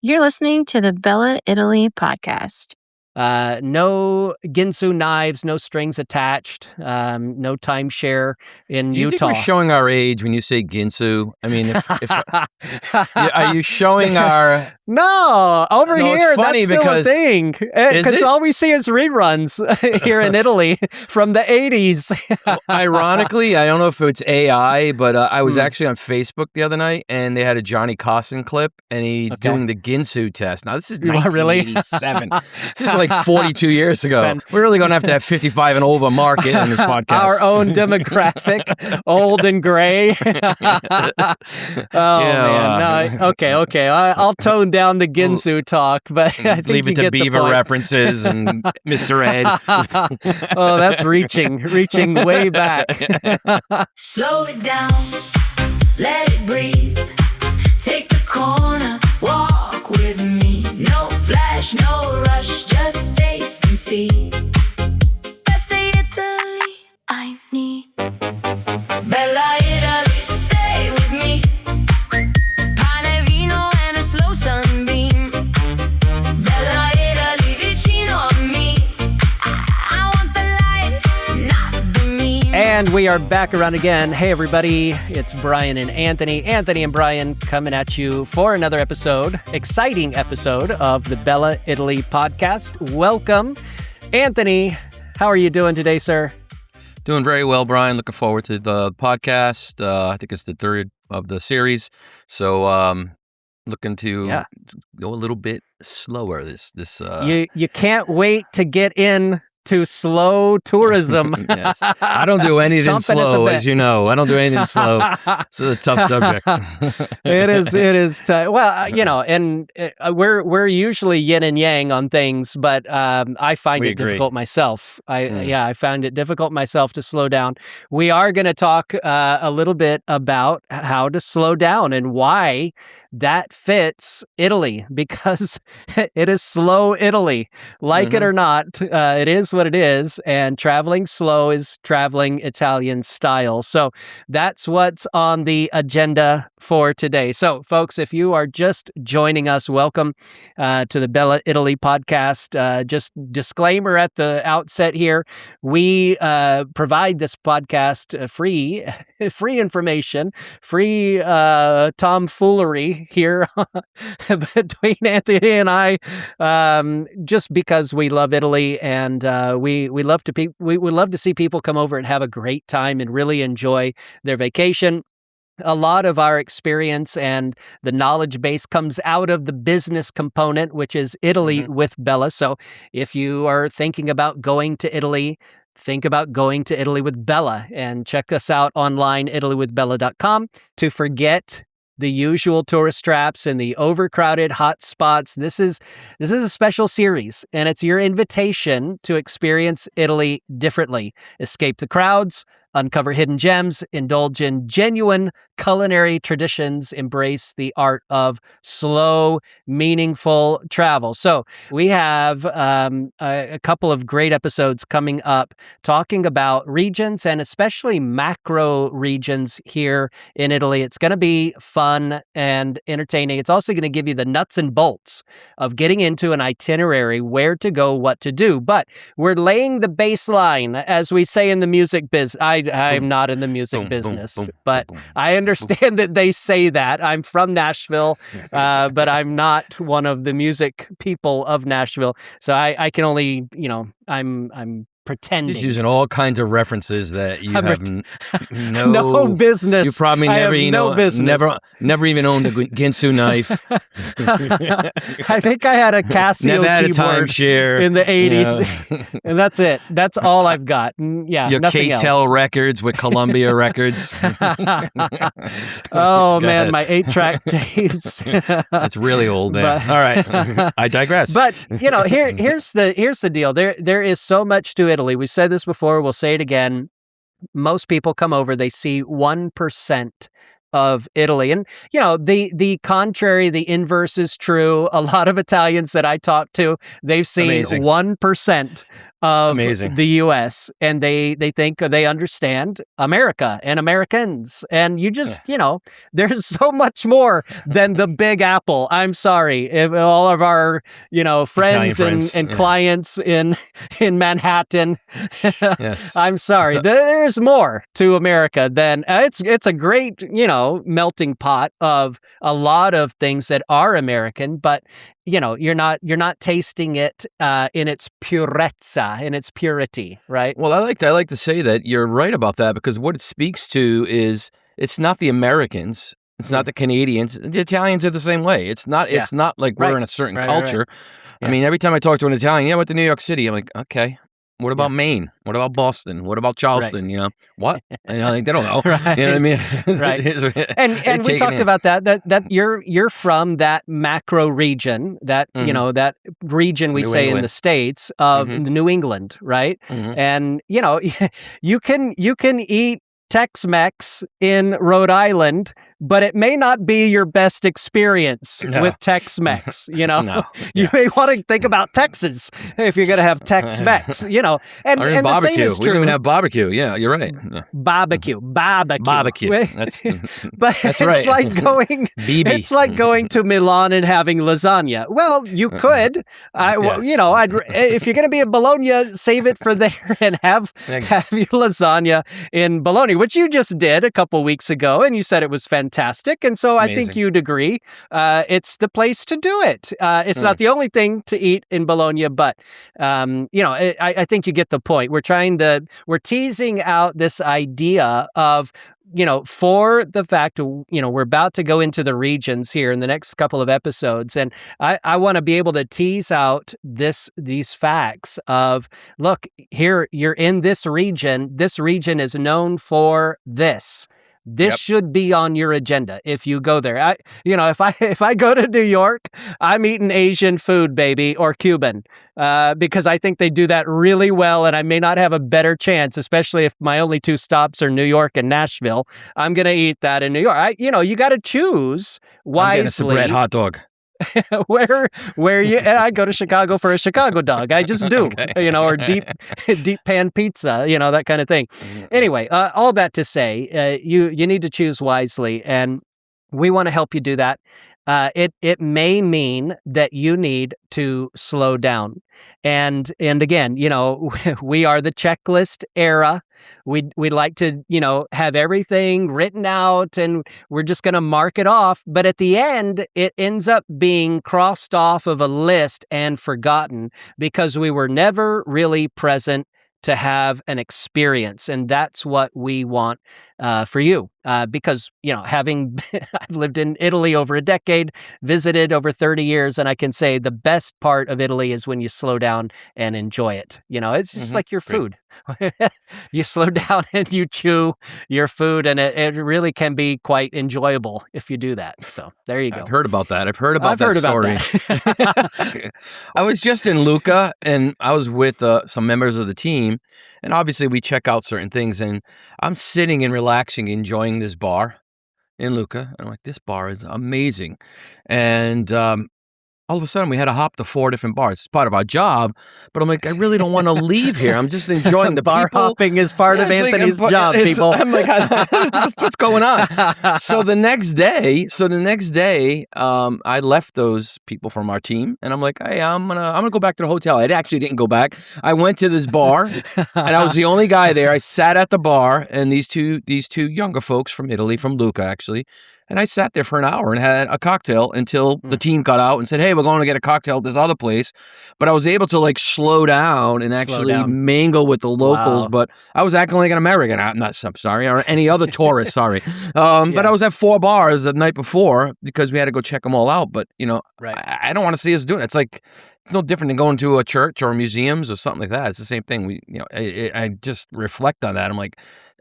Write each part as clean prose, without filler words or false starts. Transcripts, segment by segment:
You're listening to the Bella Italy podcast. No Ginsu knives, no strings attached, no timeshare in Do you Utah. think we're showing our age when you say Ginsu? I mean, are you showing our... No, over No, it's here, funny that's still because- a thing. Because all we see is reruns here in Italy from the 80s. Ironically, I don't know if it's AI, but I was actually on Facebook the other night, and they had a Johnny Carson clip, and he's doing the Ginsu test. Now, this is Really? 1987. This is like 42 years ago. We're really going to have 55 and over market in this podcast. Our own demographic, old and gray. Man. No, okay. I'll tone down the Ginsu talk, but I think leave you it to get the Beaver point. references and Mr. Ed. Oh, that's reaching way back. Slow it down, let it breathe. Take the corner, walk with me. No flash, no rush, just taste and see. That's the Italy I need. Bella Italy, stay with me. Pane, vino and a slow sunbeam. Bella Italy, vicino a me. I want the life, not the meme. And we are back around again. Hey, everybody. It's Brian and Anthony. Anthony and Brian coming at you for another exciting episode of the Bella Italy podcast. Welcome. Anthony, how are you doing today, sir? Doing very well, Brian. Looking forward to the podcast. I think it's the third of the series. So looking to go a little bit slower. You can't wait to get in to slow tourism. Yes. I don't do anything Chomping at the slow, bit. as you know. I don't do anything slow. It's a tough subject. It is tough. Well, and we're usually yin and yang on things, but I find We it agree. difficult myself. I find it difficult myself to slow down. We are going to talk a little bit about how to slow down and why that fits Italy, because it is slow Italy. Like it or not, it is what it is, and traveling slow is traveling Italian style. So that's what's on the agenda for today. So, folks, if you are just joining us, welcome to the Bella Italy podcast. Just disclaimer at the outset here, we provide this podcast free information, free tomfoolery here between Anthony and I, just because we love Italy, and we love to see people come over and have a great time and really enjoy their vacation. A lot of our experience and the knowledge base comes out of the business component, which is Italy with Bella. So if you are thinking about going to Italy, think about going to Italy with Bella, and check us out online, italywithbella.com, to forget the usual tourist traps and the overcrowded hotspots. This is a special series, and it's your invitation to experience Italy differently. Escape the crowds, uncover hidden gems, indulge in genuine culinary traditions, embrace the art of slow, meaningful travel. So we have a couple of great episodes coming up talking about regions, and especially macro regions here in Italy. It's going to be fun and entertaining. It's also going to give you the nuts and bolts of getting into an itinerary, where to go, what to do. But we're laying the baseline, as we say in the music biz. I'm not in the music business, but I understand that they say that. I'm from Nashville, but I'm not one of the music people of Nashville. So I can only, I'm pretending. Just using all kinds of references that you have no business. You probably no business. never even owned a Ginsu knife. I think I had a Casio Never had a keyboard timeshare in the 80s, and that's it. That's all I've got. Your nothing K-Tel else. records with Columbia Records. Oh Go man, ahead. my 8-track tapes. That's really old there. But- All right, I digress. But here's the deal. There is so much to Italy. We've said this before. We'll say it again. Most people come over, they see 1% of Italy. And, the contrary, the inverse is true. A lot of Italians that I talk to, they've seen Amazing. 1% of Amazing. the U.S. and they think they understand America and Americans, and you just there's so much more than the Big Apple. I'm sorry, if all of our friends and clients in Manhattan. Yes. I'm sorry. There's more to America than it's a great melting pot of a lot of things that are American, but you're not tasting it in its purezza, in its purity, right? Well, I like to say that you're right about that, because what it speaks to is it's not the Americans, it's not the Canadians. The Italians are the same way. It's not like we're in a certain culture. Yeah. I mean, every time I talk to an Italian, I went to New York City. I'm like, okay. What about Maine? What about Boston? What about Charleston? What? Like, they don't know. Right. You know what I mean? Right. And we talked about that you're from that macro region, that that region we New say England. in the States of New England, right? And you can eat Tex-Mex in Rhode Island, but it may not be your best experience with Tex-Mex. You may want to think about Texas if you're going to have Tex-Mex. And or and barbecue. the same is We true. don't even have barbecue. Yeah, you're right. Yeah. Barbecue. That's But that's it's right. like going. BB. It's like going to Milan and having lasagna. Well, you could. If you're going to be in Bologna, save it for there and have your lasagna in Bologna, which you just did a couple weeks ago, and you said it was fantastic. And so I think you'd agree. It's the place to do it. It's not the only thing to eat in Bologna, but I think you get the point. We're teasing out this idea of for the fact, we're about to go into the regions here in the next couple of episodes. And I want to be able to tease out these facts of, look, here, you're in this region. This region is known for this. This should be on your agenda if you go there. If I go to New York, I'm eating Asian food, baby, or Cuban, because I think they do that really well, and I may not have a better chance, especially if my only two stops are New York and Nashville. I'm gonna eat that in New York. You got to choose wisely. I'm getting a bread hot dog. where you and I go to Chicago for a Chicago dog. I just do, or deep pan pizza, that kind of thing. Anyway, all that to say, you need to choose wisely, and we want to help you do that. It may mean that you need to slow down. And again, we are the checklist era. We like to, have everything written out, and we're just going to mark it off. But at the end, it ends up being crossed off of a list and forgotten because we were never really present to have an experience. And that's what we want for you. Because, having I've lived in Italy over a decade, visited over 30 years, and I can say the best part of Italy is when you slow down and enjoy it. It's just like your food. You slow down and you chew your food, and it really can be quite enjoyable if you do that. So there you go. I've heard about that. I've heard about that story. That. I was just in Lucca, and I was with some members of the team, and obviously we check out certain things, and I'm sitting and relaxing, enjoying this bar in Lucca. I'm like, this bar is amazing. And all of a sudden we had to hop to 4 different bars. It's part of our job, but I'm like, I really don't want to leave here. I'm just enjoying the bar people. hopping is part of Anthony's job, people. I'm like, what's going on? So the next day, I left those people from our team, and I'm like, hey, I'm gonna go back to the hotel. I actually didn't go back. I went to this bar, and I was the only guy there. I sat at the bar, and these two younger folks from Italy, from Lucca actually. And I sat there for an hour and had a cocktail until the team got out and said, hey, we're going to get a cocktail at this other place. But I was able to slow down and actually mingle with the locals. Wow. But I was acting like an American. I'm sorry, or any other tourist, sorry. But I was at 4 bars the night before because we had to go check them all out. But, I don't want to see us doing it. It's no different than going to a church or museums or something like that. It's the same thing. I just reflect on that. I'm like,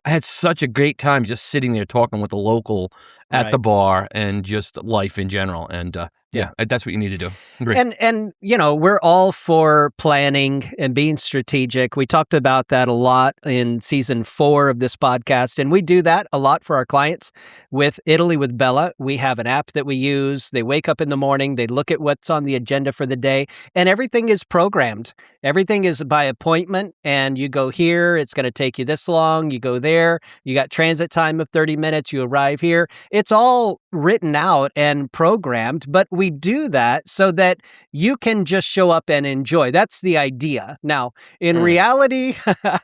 I had such a great time just sitting there talking with the local at the bar and just life in general. And that's what you need to do. Great. And we're all for planning and being strategic. We talked about that a lot in season 4 of this podcast, and we do that a lot for our clients. With Italy with Bella, we have an app that we use. They wake up in the morning, they look at what's on the agenda for the day, and everything is programmed. Everything is by appointment, and you go here, it's going to take you this long. You go there, you got transit time of 30 minutes, you arrive here. It's all written out and programmed, but we do that so that you can just show up and enjoy. That's the idea. Now, in reality,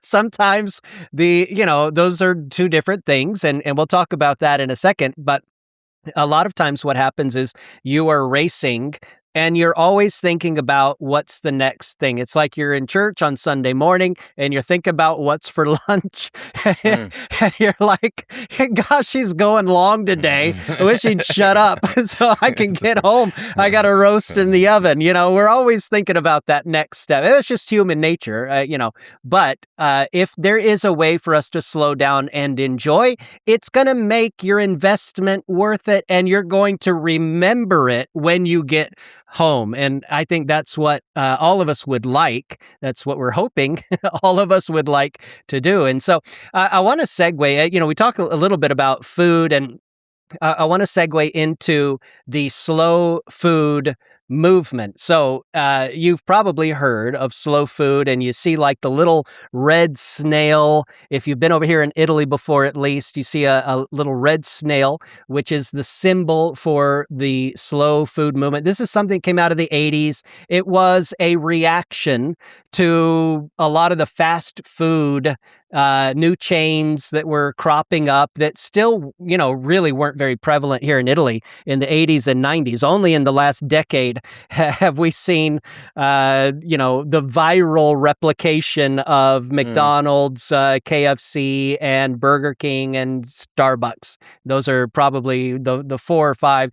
sometimes those are two different things, and we'll talk about that in a second, but a lot of times what happens is you are racing and you're always thinking about what's the next thing. It's like you're in church on Sunday morning and you're thinking about what's for lunch. And you're like, gosh, he's going long today. I wish he'd shut up so I can get home. I got a roast in the oven. We're always thinking about that next step. It's just human nature, But if there is a way for us to slow down and enjoy, it's going to make your investment worth it, and you're going to remember it when you get home. And I think that's what all of us would like. That's what we're hoping all of us would like to do. And so I want to segue, we talk a little bit about food, and I want to segue into the slow food movement. So you've probably heard of slow food, and you see like the little red snail. If you've been over here in Italy before, at least, you see a little red snail, which is the symbol for the slow food movement. This is something that came out of the 80s. It was a reaction to a lot of the fast food new chains that were cropping up that still, really weren't very prevalent here in Italy in the 80s and 90s. Only in the last decade have we seen, the viral replication of McDonald's, KFC, and Burger King and Starbucks. Those are probably the 4 or 5,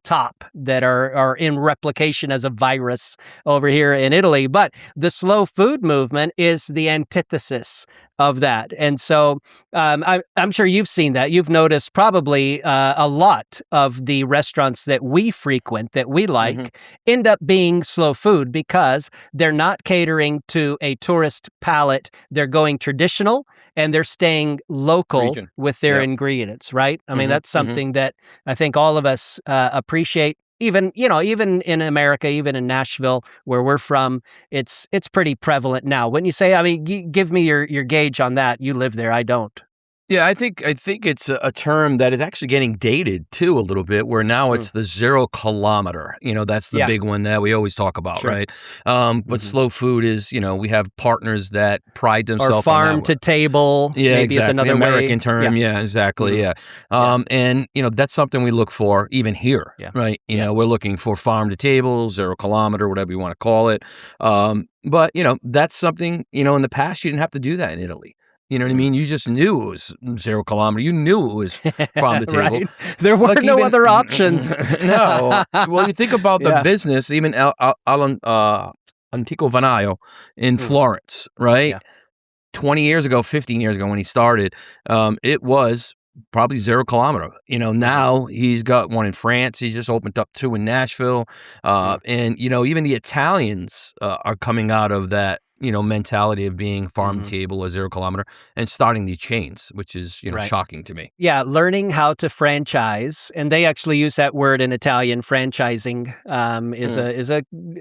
top that are in replication as a virus over here in Italy. But the slow food movement is the antithesis of that. And so I'm sure you've seen that. You've noticed probably a lot of the restaurants that we frequent, that we like, end up being slow food because they're not catering to a tourist palate. They're going traditional, and they're staying local with their ingredients, right? I mean, that's something that I think all of us appreciate. Even in America, even in Nashville, where we're from, it's pretty prevalent now. Wouldn't you say? I mean, give me your gauge on that. You live there, I don't. Yeah, I think it's a term that is actually getting dated too a little bit, where now it's the 0 kilometer. That's the big one that we always talk about, right? But slow food is, we have partners that pride themselves or farm on to table. Yeah, maybe exactly. is another American way. term. Yeah, exactly. Yeah. And that's something we look for even here, right? We're looking for farm to table, 0 kilometer, whatever you want to call it. But that's something, in the past you didn't have to do that in Italy. You know what I mean? You just knew it was 0 kilometer. You knew it was farm to table. Right. There were no other options. No. Well, you think about the business, even Antico Vanaio in Florence, right? 20 years ago, 15 years ago when he started, it was probably 0 kilometer. Now he's got one in France. He just opened up 2 in Nashville. And, even the Italians are coming out of that, mentality of being farm to table or 0 kilometer and starting these chains, which is, shocking to me. Yeah, learning how to franchise, and they actually use that word in Italian. Franchising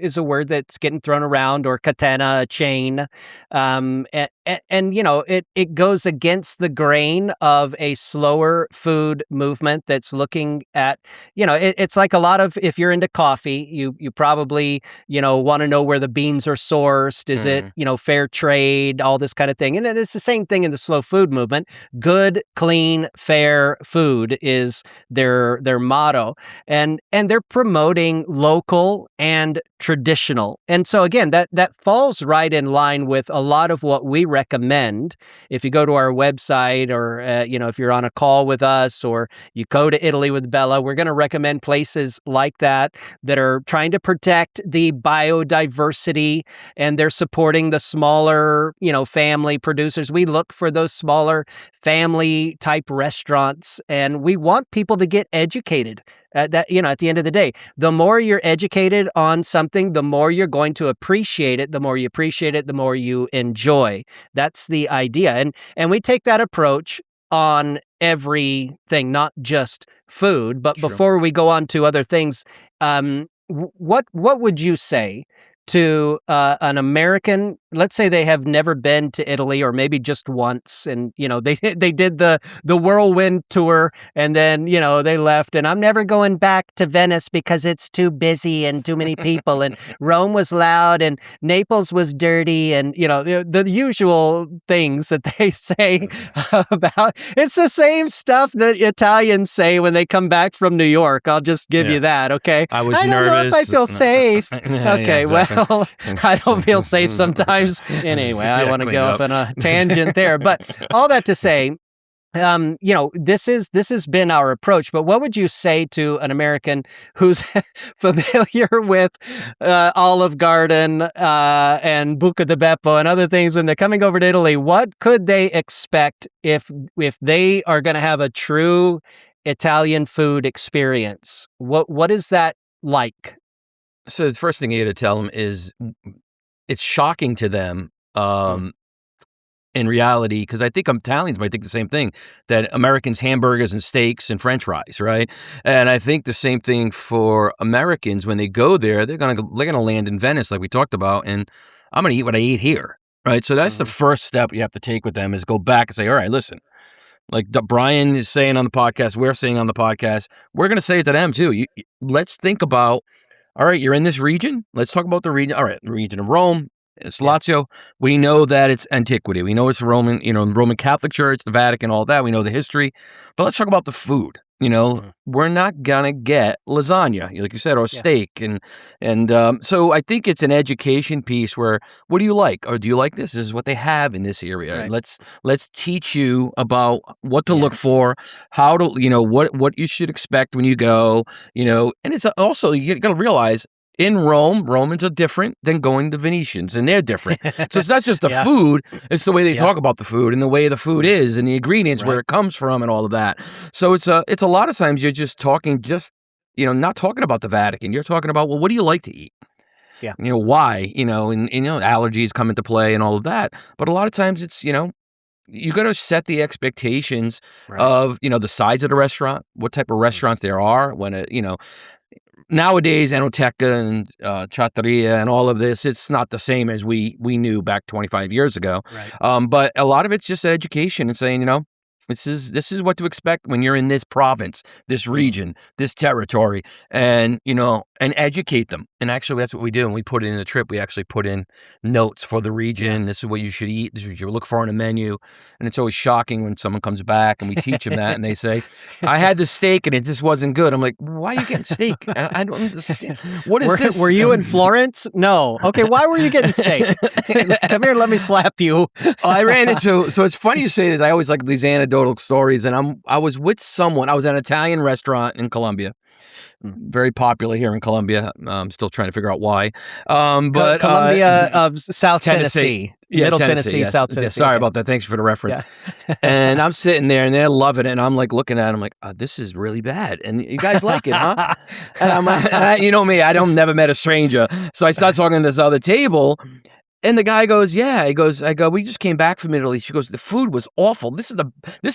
is a word that's getting thrown around, or catena, a chain, and it goes against the grain of a slower food movement that's looking at, it's like a lot of, if you're into coffee, you probably want to know where the beans are sourced. Is it fair trade, all this kind of thing. And it's the same thing in the slow food movement. Good, clean, fair food is their motto. And they're promoting local and traditional. And so again, that falls right in line with a lot of what we recommend. If you go to our website, or if you're on a call with us, or you go to Italy with Bella, we're going to recommend places like that are trying to protect the biodiversity, and they're supporting the smaller, family producers. We look for those smaller family type restaurants, and we want people to get educated. At the end of the day, the more you're educated on something, the more you're going to appreciate it. The more you appreciate it, the more you enjoy. That's the idea. And we take that approach on everything, not just food. But before we go on to other things, what would you say to an American, let's say they have never been to Italy or maybe just once, and they did the whirlwind tour, and then they left, and I'm never going back to Venice because it's too busy and too many people, and Rome was loud and Naples was dirty, and the usual things that they say about. It's the same stuff that Italians say when they come back from New York. I'll just give you that, okay? I was don't nervous. know if I feel safe. Yeah, Okay, exactly. well, I don't feel safe sometimes. Anyway, I want to clean go up. off on a tangent there. But all that to say, this has been our approach. But what would you say to an American who's familiar with Olive Garden and Buca di Beppo and other things when they're coming over to Italy? What could they expect if they are going to have a true Italian food experience? What is that like? So the first thing you got to tell them is it's shocking to them in reality, because I think Italians might think the same thing, that Americans hamburgers and steaks and French fries, right? And I think the same thing for Americans when they go there. They're gonna land in Venice, like we talked about, and I'm gonna eat what I eat here, right? So that's the first step you have to take with them, is go back and say, all right, listen. Like Brian is saying on the podcast, we're saying on the podcast, we're going to say it to them too. Let's think about, all right, you're in this region. Let's talk about the region. All right, the region of Rome, it's Lazio. We know that it's antiquity. We know it's Roman, Roman Catholic Church, the Vatican, all that. We know the history. But let's talk about the food. We're not gonna get lasagna, like you said, or steak, and so I think it's an education piece where, what do you like, or do you like this? This is what they have in this area. Right. Let's teach you about what to look for, how to, what you should expect when you go, and it's also, you got to realize, in Rome, Romans are different than going to Venetians, and they're different. So it's not just the food, it's the way they talk about the food and the way the food is and the ingredients, where it comes from and all of that. So it's a lot of times you're just talking, not talking about the Vatican. You're talking about, well, what do you like to eat? Yeah. Why? And allergies come into play and all of that. But a lot of times it's, you got to set the expectations of, the size of the restaurant, what type of restaurants there are, when nowadays, Enoteca and Trattoria and all of this, it's not the same as we knew back 25 years ago. Right. But a lot of it's just education and saying, this is what to expect when you're in this province, this region, this territory, and and educate them. And actually, that's what we do. And we put it in the trip. We actually put in notes for the region. This is what you should eat. This is what you look for on a menu. And it's always shocking when someone comes back and we teach them that, and they say, "I had the steak and it just wasn't good." I'm like, "Why are you getting steak? I don't understand. What is this?" Were you in Florence? No. Okay, why were you getting steak? Come here, let me slap you. I ran into. So it's funny you say this. I always like these anecdotal stories, and I was with someone. I was at an Italian restaurant in Colombia, very popular here in Colombia. I'm still trying to figure out why. But Colombia of South Tennessee. Middle Tennessee, yes. South Tennessee. Sorry about that. Thanks for the reference. Yeah. And I'm sitting there, and they're loving it, and I'm like looking at them, like, this is really bad, and you guys like it, huh? And I'm like, you know me, I never met a stranger, so I start talking to this other table. And the guy goes, yeah. He goes, I go, we just came back from Italy. She goes, the food was awful. This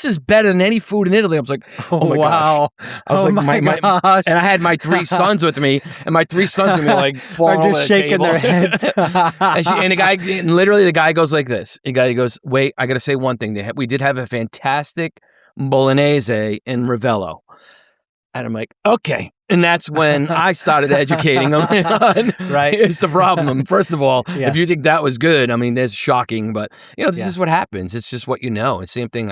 is better than any food in Italy. I was like, oh my wow. gosh. I was like, my gosh. And I had my 3 sons with me, and my 3 sons with me like falling over just the shaking table. their heads. and literally the guy goes like this. The guy goes, wait, I got to say one thing. We did have a fantastic bolognese in Ravello. And I'm like, okay. And that's when I started educating them. Right. It's the problem. First of all, if you think that was good, I mean, that's shocking. But, this is what happens. It's just what you know. It's the same thing.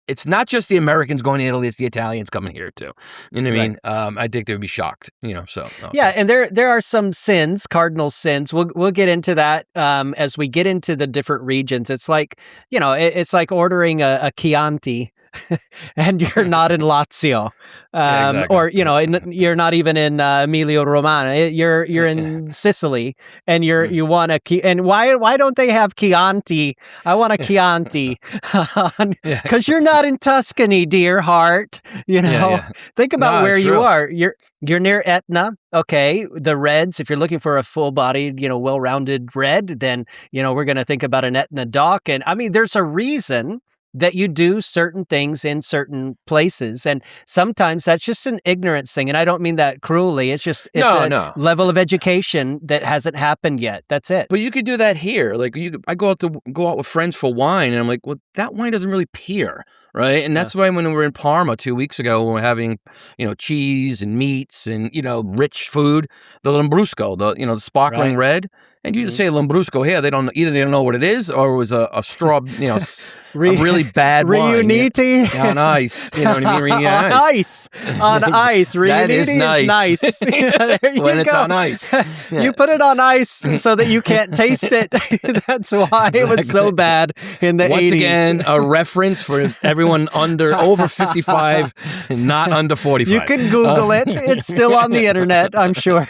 It's not just the Americans going to Italy. It's the Italians coming here, too. You know what I mean? I think they would be shocked, so. Okay. Yeah, and there are some sins, cardinal sins. We'll get into that as we get into the different regions. It's like, it's like ordering a Chianti. And you're not in Lazio, exactly. or you're not even in Emilia Romagna. You're in Sicily, and you want a and why don't they have Chianti? I want a Chianti because you're not in Tuscany, dear heart. Think about where you are. You're near Etna. Okay, the reds. If you're looking for a full-bodied, well-rounded red, then we're going to think about an Etna dock. And I mean, there's a reason that you do certain things in certain places. And sometimes that's just an ignorance thing. And I don't mean that cruelly. It's just No. level of education that hasn't happened yet. That's it. But you could do that here. Like I go out with friends for wine, and I'm like, well, that wine doesn't really peer, right? And that's why when we were in Parma 2 weeks ago, we were having, cheese and meats and rich food, the Lambrusco, the sparkling red. And you say Lambrusco here, they don't know what it is, or it was a straw, a really bad wine. Riunite? On ice. You know what I mean? On ice. On ice. Riunite That is nice. When it's on ice. Yeah. You put it on ice so that you can't taste it. That's why it was so bad in the 80s. Once again, a reference for everyone over 55 and not under 45. You can Google it. It's still on the internet, I'm sure.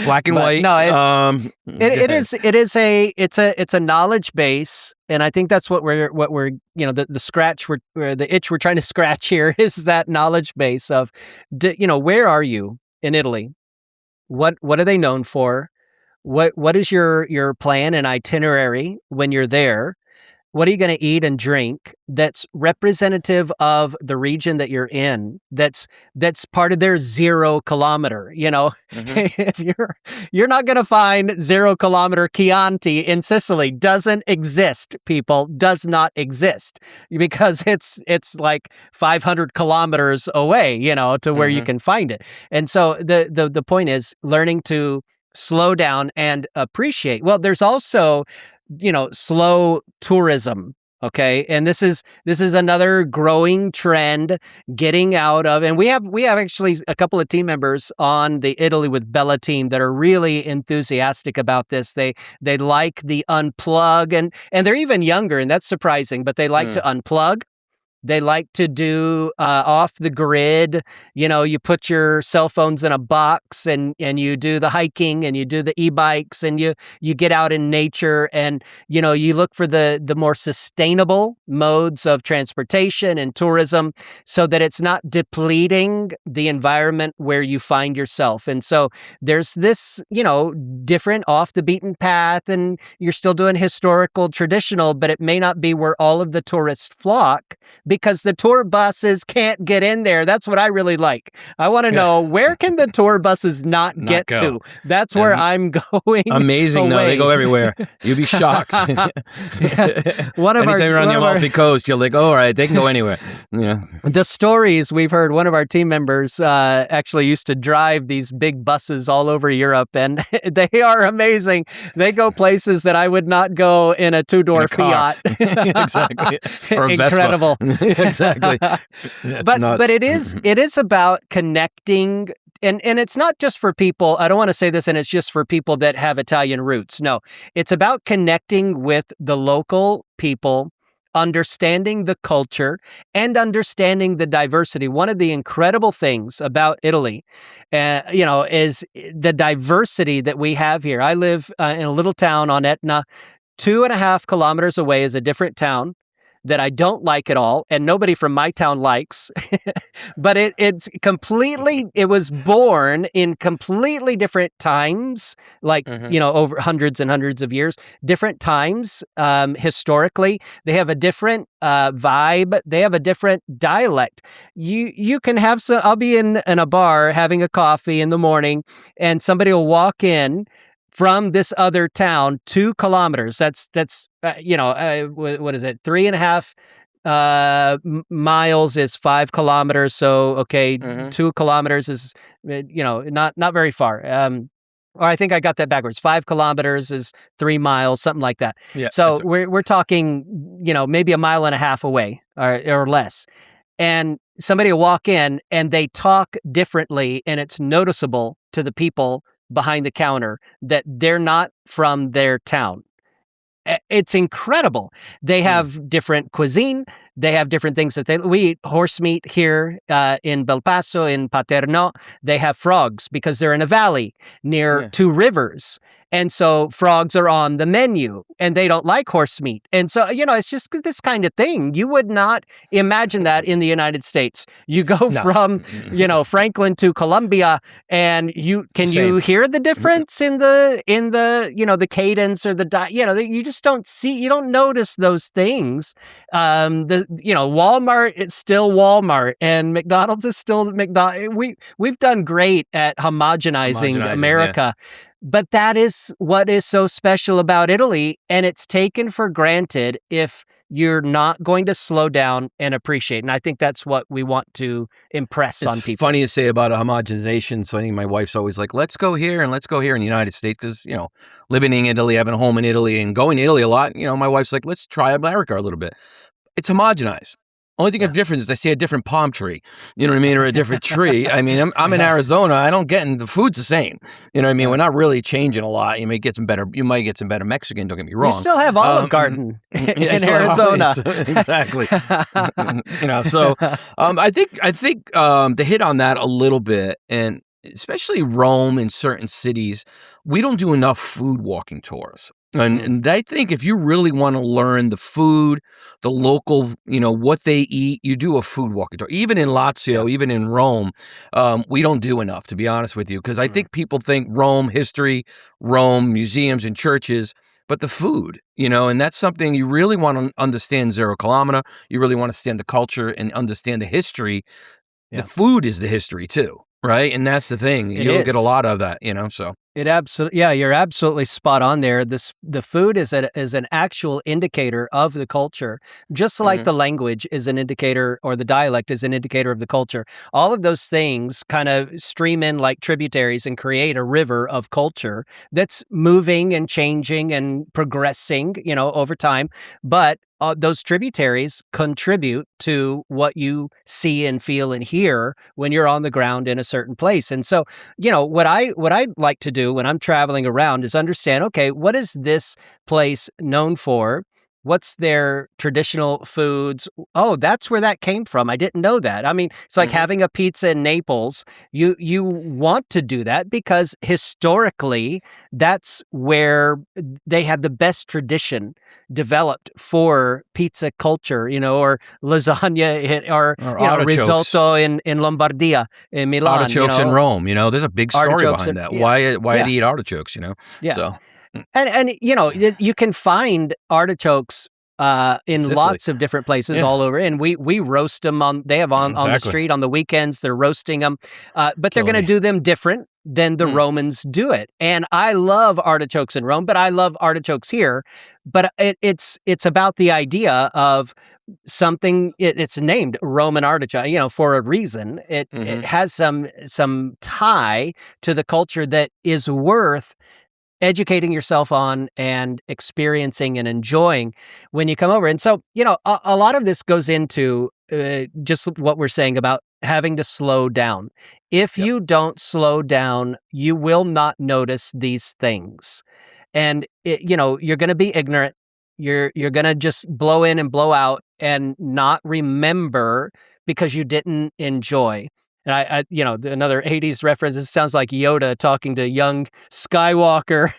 Black and white. No, it's a knowledge base, and I think that's what we're the itch we're trying to scratch here is that knowledge base of where are you in Italy? What are they known for? What is your plan and itinerary when you're there? What are you going to eat and drink that's representative of the region that you're in? That's part of their 0 kilometer. If you're not going to find 0 kilometer Chianti in Sicily. Doesn't exist. People, does not exist, because it's like 500 kilometers away. To where you can find it. And so the point is learning to slow down and appreciate. Well, there's also slow tourism. Okay. And this is another growing trend getting out of, and we have actually a couple of team members on the Italy with Bella team that are really enthusiastic about this. They like the unplug, and they're even younger, and that's surprising, but they like to unplug. They like to do off the grid. You put your cell phones in a box and you do the hiking and you do the e-bikes and you get out in nature and, you look for the more sustainable modes of transportation and tourism so that it's not depleting the environment where you find yourself. And so there's this, different off the beaten path, and you're still doing historical, traditional, but it may not be where all of the tourists flock, because the tour buses can't get in there. That's what I really like. I want to know, where can the tour buses not get go. to? That's where I'm going. Amazing. No, they go everywhere. You'd be shocked. Anytime you're on the Amalfi Coast, you're like, all right, they can go anywhere. Yeah. The stories we've heard, one of our team members actually used to drive these big buses all over Europe, and they are amazing. They go places that I would not go in a 2-door Fiat. Exactly. Or a Incredible. Exactly. But it is about connecting, and it's not just for people. I don't want to say this and it's just for people that have Italian roots. No, it's about connecting with the local people, understanding the culture, and understanding the diversity. One of the incredible things about Italy, is the diversity that we have here. I live in a little town on Etna. 2.5 kilometers away is a different town that I don't like at all, and nobody from my town likes. But it was born in completely different times, like, over hundreds and hundreds of years, different times historically. They have a different vibe. They have a different dialect. You can have some, I'll be in a bar having a coffee in the morning, and somebody will walk in from this other town, 2 kilometers. That's what is it? 3.5 miles is 5 kilometers. So, 2 kilometers is, not very far. Or I think I got that backwards. 5 kilometers is 3 miles, something like that. Yeah, so we're talking, maybe 1.5 miles away or less. And somebody will walk in and they talk differently, and it's noticeable to the people behind the counter that they're not from their town. It's incredible. They have different cuisine. They have different things that we eat horse meat here in Belpasso, in Paterno. They have frogs because they're in a valley near 2 rivers. And so frogs are on the menu and they don't like horse meat. And so, it's just this kind of thing. You would not imagine that in the United States. You go from, Franklin to Columbia, and you hear the difference in the the cadence or you just don't see, you don't notice those things. Walmart, it's still Walmart, and McDonald's is still McDonald's. We've done great at homogenizing America. Yeah. But that is what is so special about Italy, and it's taken for granted if you're not going to slow down and appreciate. And I think that's what we want to impress on people. It's funny to say about a homogenization. So I think my wife's always like, let's go here and let's go here in the United States because, living in Italy, having a home in Italy and going to Italy a lot, my wife's like, let's try America a little bit. It's homogenized. Only thing of difference is I see a different palm tree, you know what I mean, or a different tree. I mean, I'm in Arizona. I don't get in, the food's the same. You know what I mean? We're not really changing a lot. You might get some better Mexican. Don't get me wrong. You still have Olive Garden in Arizona, exactly. So I think to hit on that a little bit, and especially Rome in certain cities, we don't do enough food walking tours. And I think if you really want to learn the food, the local, what they eat, you do a food walking tour. Even in Lazio, even in Rome, we don't do enough, to be honest with you, because I think people think Rome, history, Rome, museums and churches, but the food, and that's something you really want to understand. Zero kilometer, you really want to understand the culture and understand the history. Yeah. The food is the history too, right? And that's the thing. You don't get a lot of that, so. It absolutely, you're absolutely spot on there. The food is an actual indicator of the culture, just like the language is an indicator, or the dialect is an indicator of the culture. All of those things kind of stream in like tributaries and create a river of culture that's moving and changing and progressing, over time. But those tributaries contribute to what you see and feel and hear when you're on the ground in a certain place. And so, what I'd like to do when I'm traveling around is understand, okay, what is this place known for? What's their traditional foods? Oh, that's where that came from. I didn't know that. I mean, it's like having a pizza in Naples. You want to do that because historically, that's where they have the best tradition developed for pizza culture, or lasagna, or risotto in Lombardia, in Milan. Artichokes in Rome, there's a big story behind that. Why they eat artichokes, Yeah. So. And you can find artichokes in Sicily. Lots of different places all over, and we roast them on the street on the weekends. They're roasting them, but they're going to do them different than the Romans do it. And I love artichokes in Rome, but I love artichokes here. But it's about the idea of something. It's named Roman artichoke, for a reason. It has some tie to the culture that is worth educating yourself on and experiencing and enjoying when you come over. And so, a lot of this goes into just what we're saying about having to slow down. If you don't slow down, you will not notice these things. And, you're going to be ignorant. You're going to just blow in and blow out and not remember because you didn't enjoy. And I another 80s reference, it sounds like Yoda talking to young Skywalker,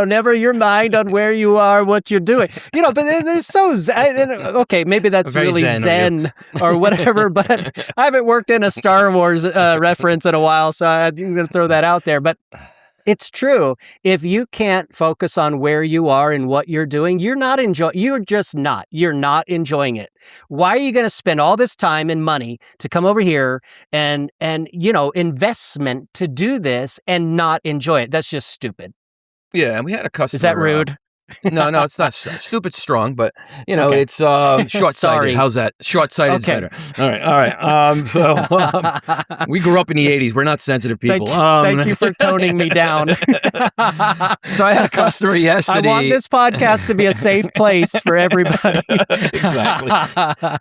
never your mind on where you are, what you're doing, but they're so zen. Okay, maybe that's really zen or whatever, but I haven't worked in a Star Wars reference in a while, so I'm going to throw that out there. But it's true. If you can't focus on where you are and what you're doing, you're not enjoying it. Why are you going to spend all this time and money to come over here and investment to do this and not enjoy it? That's just stupid. Yeah, and we had a customer. Is that rude? No, it's not stupid strong, but it's short-sighted. Sorry. How's that? Short-sighted is better. All right. We grew up in the 80s. We're not sensitive people. Thank you for toning me down. So I had a customer yesterday. I want this podcast to be a safe place for everybody. Exactly.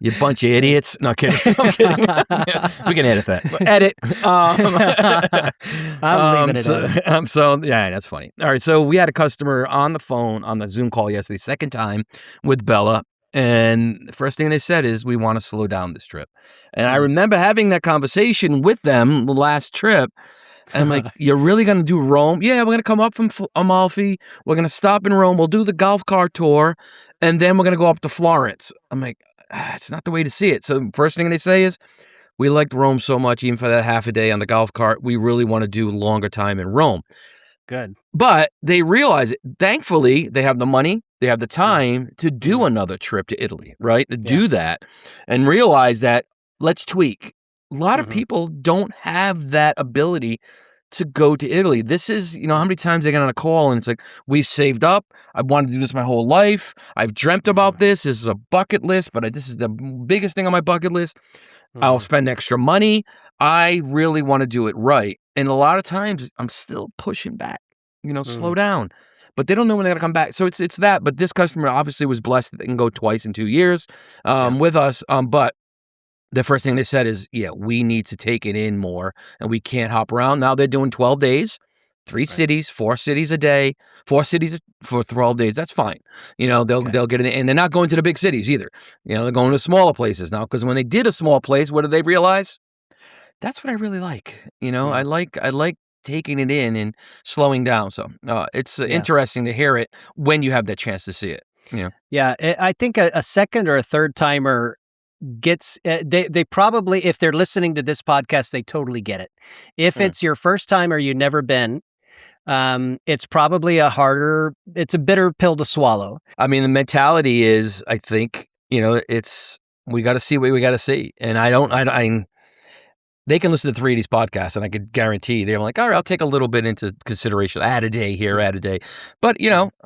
You bunch of idiots. No, kidding. I'm kidding. We can edit that. Edit. I'm leaving it in. So that's funny. All right. So we had a customer on the phone on the Zoom call yesterday, second time with Bella. And the first thing they said is, we want to slow down this trip. And I remember having that conversation with them the last trip. And I'm like, you're really going to do Rome? Yeah, we're going to come up from Amalfi. We're going to stop in Rome. We'll do the golf cart tour. And then we're going to go up to Florence. I'm like, it's not the way to see it. So first thing they say is, we liked Rome so much, even for that half a day on the golf cart, we really want to do longer time in Rome. Good. But they realize it. Thankfully, they have the money, they have the time to do another trip to Italy, right? To do that and realize that let's tweak. A lot of people don't have that ability to go to Italy. This is, how many times they get on a call and it's like, we've saved up. I wanted to do this my whole life. I've dreamt about this. This is a bucket list, but this is the biggest thing on my bucket list. I'll spend extra money. I really want to do it right. And a lot of times I'm still pushing back, slow down. But they don't know when they're going to come back. So it's that. But this customer obviously was blessed that they can go twice in 2 years with us. But the first thing they said is, we need to take it in more and we can't hop around. Now they're doing 12 days, 3 cities, 4 cities a day, 4 cities for 12 days. That's fine. They'll get it in. And they're not going to the big cities either. They're going to smaller places now. Because when they did a small place, what did they realize? That's what I really like. I like taking it in and slowing down. So it's interesting to hear it when you have that chance to see it. Yeah, I think a second or a third timer gets they probably, if they're listening to this podcast, they totally get it. If it's your first time or you've never been, it's probably it's a bitter pill to swallow. I mean, the mentality is, I think, it's we got to see what we got to see, and they can listen to 3 of these podcasts, and I could guarantee they're like, all right, I'll take a little bit into consideration. Add a day here, add a day. But,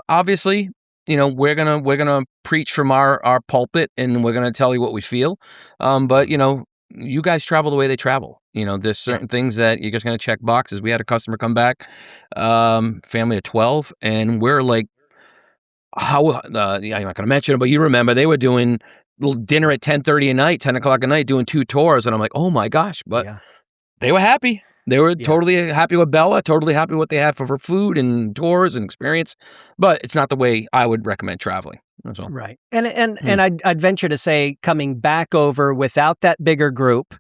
obviously, we're gonna preach from our pulpit, and we're gonna tell you what we feel. But, you guys travel the way they travel. There's certain things that you're just gonna check boxes. We had a customer come back, family of 12, and we're like, I'm not gonna mention it, but you remember they were doing dinner at 10:30 at night, 10 o'clock at night, doing 2 tours. And I'm like, oh my gosh, but they were happy. They were totally happy with Bella, totally happy with what they had for food and tours and experience. But it's not the way I would recommend traveling. That's all. Right. And I'd venture to say, coming back over without that bigger group,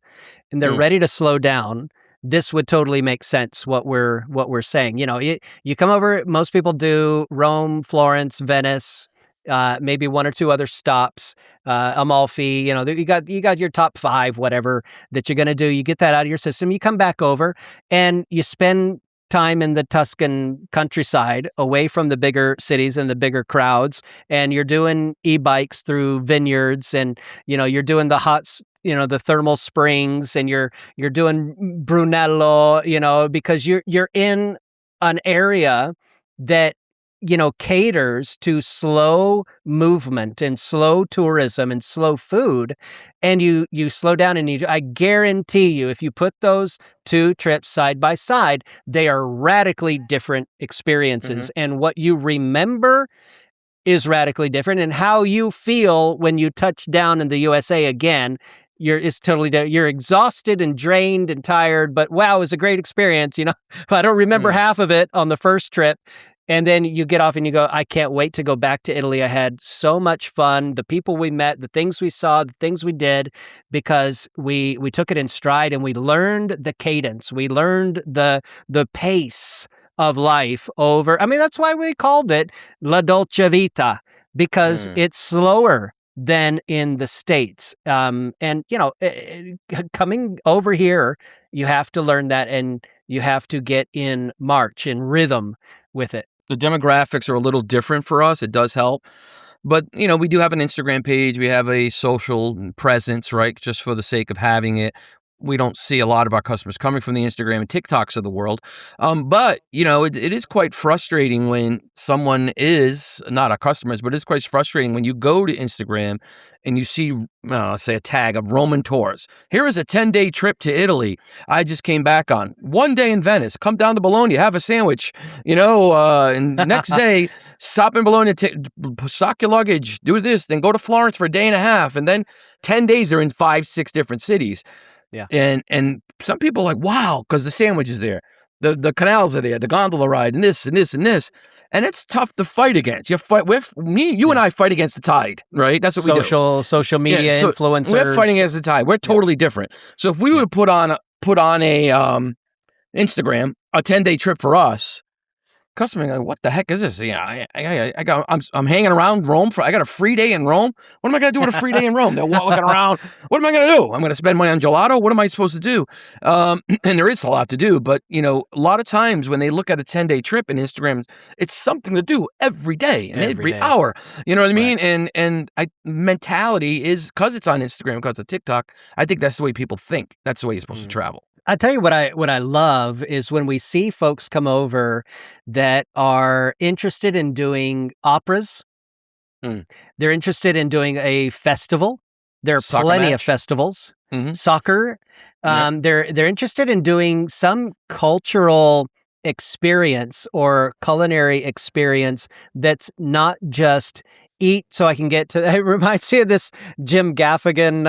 and they're ready to slow down, this would totally make sense, what we're saying. You come over, most people do Rome, Florence, Venice, maybe 1 or 2 other stops, Amalfi, you got your top 5, whatever that you're going to do. You get that out of your system. You come back over and you spend time in the Tuscan countryside, away from the bigger cities and the bigger crowds. And you're doing e-bikes through vineyards, and, you're doing the the thermal springs, and you're doing Brunello, because you're in an area that caters to slow movement and slow tourism and slow food, and you slow down, and I guarantee you, if you put those 2 trips side by side, they are radically different experiences, and what you remember is radically different, and how you feel when you touch down in the USA again is totally different. You're exhausted and drained and tired, but wow, it was a great experience. I don't remember half of it on the first trip. And then you get off and you go, I can't wait to go back to Italy. I had so much fun. The people we met, the things we saw, the things we did, because we took it in stride, and we learned the cadence. We learned the pace of life over. I mean, that's why we called it La Dolce Vita, because it's slower than in the States. And, coming over here, you have to learn that, and you have to get in march, in rhythm with it. The demographics are a little different for us. It does help. But, we do have an Instagram page. We have a social presence, right? Just for the sake of having it. We don't see a lot of our customers coming from the Instagram and TikToks of the world. But, it is quite frustrating when someone is, not our customers, but it's quite frustrating when you go to Instagram and you see, say, a tag of Roman tours. Here is a 10-day trip to Italy I just came back on. 1 day in Venice. Come down to Bologna, have a sandwich. And the next day, stop in Bologna, stock your luggage, do this, then go to Florence for a day and a half. And then 10 days they're in 5, 6 different cities. Yeah. And some people are like, wow, because the sandwich is there. The canals are there, the gondola ride, and this and this and this. And it's tough to fight against. You and I fight against the tide, right? That's what we do. Social media influencers. We're fighting against the tide. We're totally different. So if we would put on a Instagram a 10-day trip for us. Customer going, what the heck is this? I'm hanging around Rome I got a free day in Rome. What am I going to do with a free day in Rome? They're looking around. What am I going to do? I'm going to spend money on gelato. What am I supposed to do? And there is a lot to do, but a lot of times when they look at a 10-day trip in Instagram, it's something to do every day and every hour. You know what I mean? And mentality is, because it's on Instagram, because of TikTok, I think that's the way people think. That's the way you're supposed to travel. I tell you what I love is when we see folks come over that are interested in doing operas. They're interested in doing a festival. There are plenty of festivals. Soccer. They're interested in doing some cultural experience or culinary experience that's not just eat so I can get to. It reminds me of this Jim Gaffigan.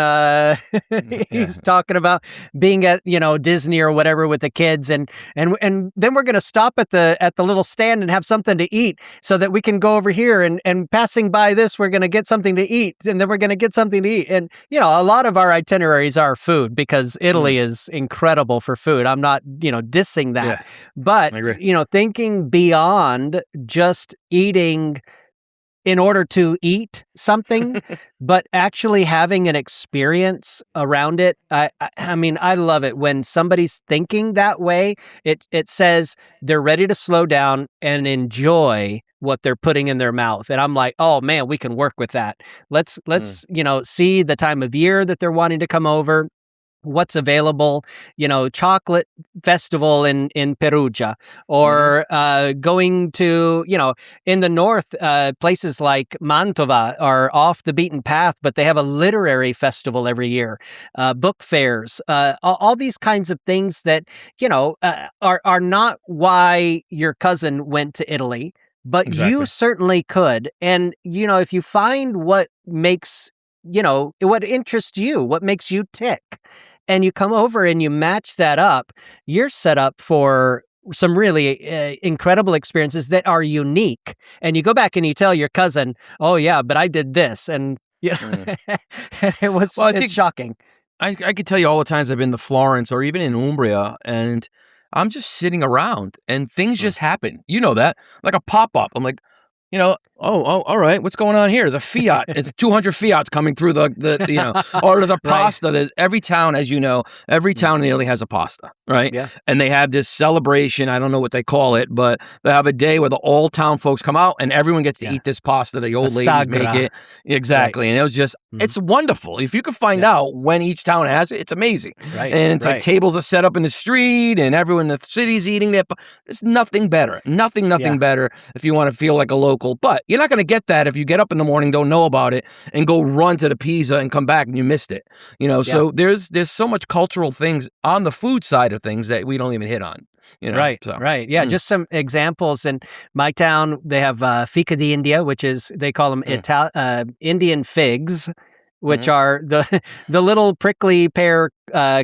He's talking about being at Disney or whatever with the kids, and then we're going to stop at the little stand and have something to eat so that we can go over here and passing by this we're going to get something to eat, and then we're going to get something to eat. And a lot of our itineraries are food because Italy is incredible for food. I'm not dissing that, but thinking beyond just eating in order to eat something, but actually having an experience around it. I mean, I love it when somebody's thinking that way. It says they're ready to slow down and enjoy what they're putting in their mouth. And I'm like, oh man, we can work with that. Let's see the time of year that they're wanting to come over. What's available, chocolate festival in Perugia, or going to, in the north, places like Mantova are off the beaten path, but they have a literary festival every year, book fairs, all these kinds of things that, are not why your cousin went to Italy, but you certainly could. And, if you find what makes, what interests you, what makes you tick, and you come over and you match that up, you're set up for some really incredible experiences that are unique. And you go back and you tell your cousin, oh yeah, but I did this. And it's shocking. I could tell you all the times I've been to Florence or even in Umbria, and I'm just sitting around and things just happen. You know that, like a pop-up. I'm like, all right, what's going on here? There's a Fiat. It's 200 Fiats coming through the or there's a pasta. There's every town, as you know, every town in Italy has a pasta, right? Yeah. And they have this celebration. I don't know what they call it, but they have a day where the all town folks come out and everyone gets to eat this pasta. The old ladies make it. Exactly. Right. And it was just, it's wonderful. If you can find out when each town has it, it's amazing. Right. And it's like tables are set up in the street and everyone in the city's eating there. There's nothing better. Nothing better if you want to feel like a local. But you're not going to get that if you get up in the morning, don't know about it, and go run to the pizza and come back and you missed it. So there's so much cultural things on the food side of things that we don't even hit on. Right. Yeah, just some examples. In my town, they have fica di India, which is, they call them Indian figs, which are the little prickly pear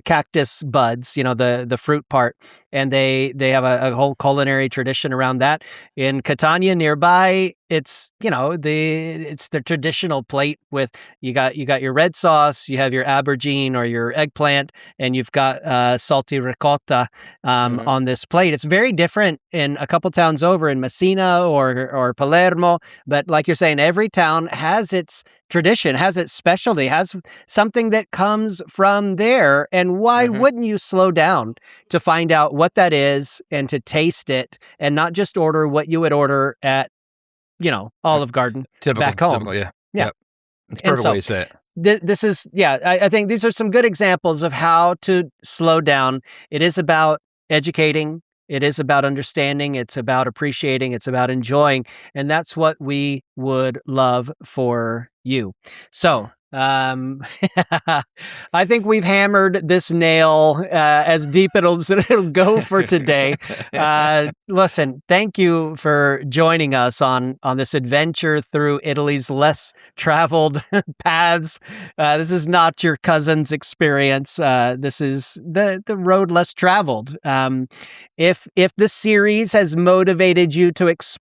cactus buds, the fruit part. And they have a whole culinary tradition around that. In Catania nearby, it's it's the traditional plate with you got your red sauce, you have your aubergine or your eggplant, and you've got salty ricotta on this plate. It's very different in a couple towns over in Messina or Palermo, but like you're saying, every town has its tradition, has its specialty, has something that comes from there. And why wouldn't you slow down to find out what that is and to taste it and not just order what you would order at, Olive Garden back home? Typical, yeah. It's a perfect way to say it. This is, I think these are some good examples of how to slow down. It is about educating. It is about understanding. It's about appreciating. It's about enjoying. And that's what we would love for you. So, I think we've hammered this nail as deep as it'll go for today. Listen, thank you for joining us on this adventure through Italy's less traveled paths. This is not your cousin's experience. This is the road less traveled. If this series has motivated you to explore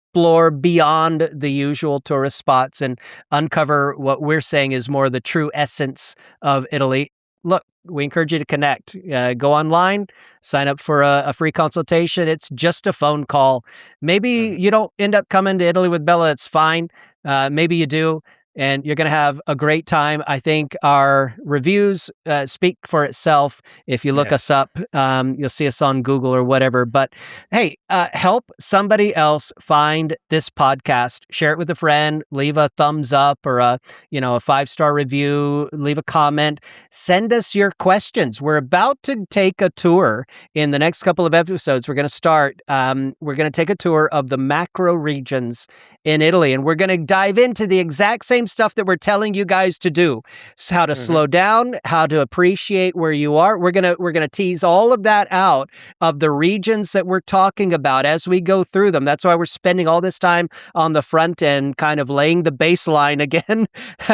beyond the usual tourist spots and uncover what we're saying is more the true essence of Italy, look, we encourage you to connect. Go online, sign up for a free consultation. It's just a phone call. Maybe you don't end up coming to Italy with Bella. It's fine. Maybe you do. And you're going to have a great time. I think our reviews speak for itself. If you look us up, you'll see us on Google or whatever. But hey, help somebody else find this podcast. Share it with a friend. Leave a thumbs up or a 5-star review. Leave a comment. Send us your questions. We're about to take a tour in the next couple of episodes. We're going to start. We're going to take a tour of the macro regions in Italy, and we're going to dive into the exact same stuff that we're telling you guys to do. So how to slow down, how to appreciate where you are. We're gonna tease all of that out of the regions that we're talking about as we go through them. That's why we're spending all this time on the front end, kind of laying the baseline again,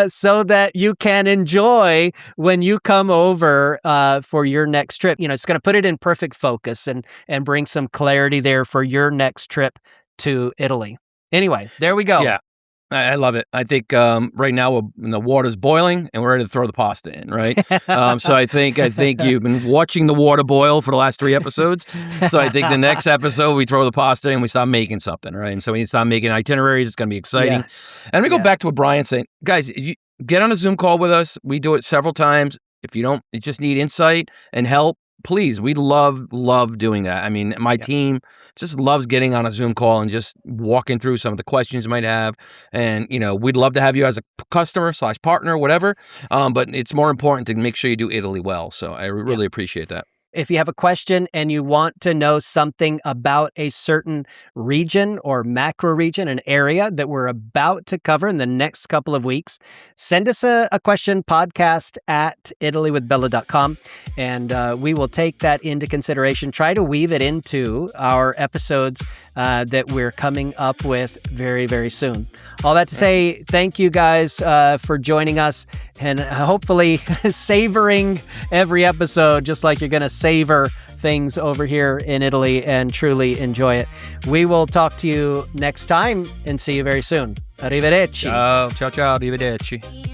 so that you can enjoy when you come over for your next trip. It's going to put it in perfect focus and bring some clarity there for your next trip to Italy. Anyway, there we go. Yeah, I love it. I think right now the water's boiling and we're ready to throw the pasta in, right? So I think you've been watching the water boil for the last 3 episodes. So I think the next episode we throw the pasta in and we start making something, right? And so we start making itineraries. It's going to be exciting. Yeah. And we go back to what Brian's saying. Guys, you get on a Zoom call with us. We do it several times. If you just need insight and help, please, we love doing that. I mean, my team just loves getting on a Zoom call and just walking through some of the questions you might have. And, we'd love to have you as a customer/partner, whatever. But it's more important to make sure you do Italy well. So I really appreciate that. If you have a question and you want to know something about a certain region or macro region, an area that we're about to cover in the next couple of weeks, send us a question, podcast@italywithbella.com, and we will take that into consideration. Try to weave it into our episodes that we're coming up with very, very soon. All that to say, thank you guys for joining us and hopefully savoring every episode just like you're going to savor things over here in Italy and truly enjoy it. We will talk to you next time and see you very soon. Arrivederci. Ciao, arrivederci.